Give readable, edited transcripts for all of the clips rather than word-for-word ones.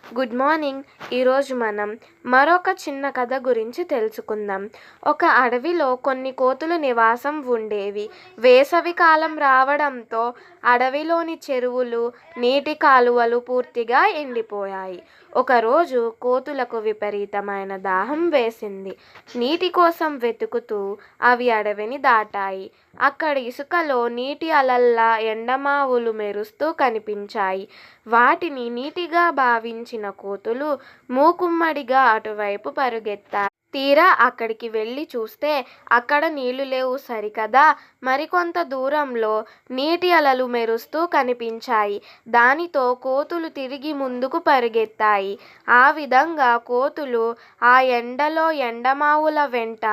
Good morning. ఈరోజు మనం మరొక చిన్న కథ గురించి తెలుసుకుందాం. ఒక అడవిలో కొన్ని కోతులు నివాసం ఉండేవి. వేసవి కాలం రావడంతో అడవిలోని చెరువులు, నీటి కాలువలు పూర్తిగా ఎండిపోయాయి. ఒకరోజు కోతులకు విపరీతమైన దాహం వేసింది. నీటి కోసం వెతుకుతూ అవి అడవిని దాటాయి. అక్కడ ఇసుకలో నీటి అలల్లా ఎండమావులు మెరుస్తూ కనిపించాయి. వాటిని నీటిగా భావించిన కోతులు మూకుమ్మడిగా అటువైపు పరుగెత్తాయి. తీరా అక్కడికి వెళ్ళి చూస్తే అక్కడ నీళ్లు లేవు సరికదా, మరికొంత దూరంలో నీటి అలలు మెరుస్తూ కనిపించాయి. దానితో కోతులు తిరిగి ముందుకు పరుగెత్తాయి. ఆ విధంగా కోతులు ఆ ఎండలో ఎండమావుల వెంట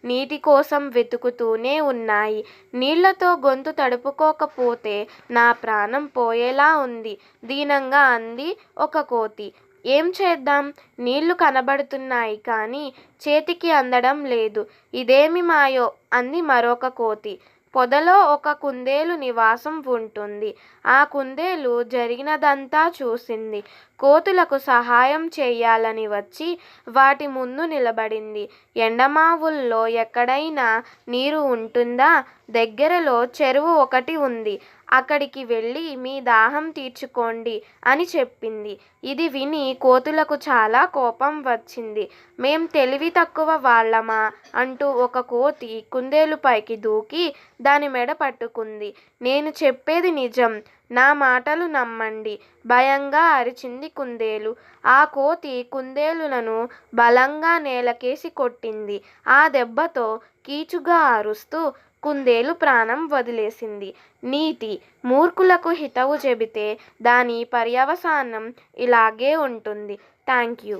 నీటి కోసం వెతుకుతూనే ఉన్నాయి. నీళ్లతో గొంతు తడుపుకోకపోతే నా ప్రాణం పోయేలా ఉంది, దీనంగా అంది ఒక కోతి. ఏం చేద్దాం? నీళ్లు కనబడుతున్నాయి కానీ చేతికి అందడం లేదు. ఇదేమి మాయో అంది మరొక కోతి. పొదలో ఒక కుందేలు నివాసం ఉంటుంది. ఆ కుందేలు జరిగినదంతా చూసింది. కోతులకు సహాయం చేయాలని వచ్చి వాటి ముందు నిలబడింది. ఎండమావుల్లో ఎక్కడైనా నీరు ఉంటుందా? దగ్గరలో చెరువు ఒకటి ఉంది. అక్కడికి వెళ్ళి మీ దాహం తీర్చుకోండి అని చెప్పింది. ఇది విని కోతులకు చాలా కోపం వచ్చింది. మేం తెలివి తక్కువ వాళ్ళమా అంటూ ఒక కోతి కుందేలుపైకి దూకి దాని మెడ పట్టుకుంది. నేను చెప్పేది నిజం, నా మాటలు నమ్మండి, భయంగా అరిచింది కుందేలు. ఆ కోతి కుందేలులను బలంగా నేలకేసి కొట్టింది. ఆ దెబ్బతో కీచుగా అరుస్తూ కుందేలు ప్రాణం వదిలేసింది. నీతి: మూర్ఖులకు హితవు చెబితే దాని పర్యవసానం ఇలాగే ఉంటుంది. Thank you.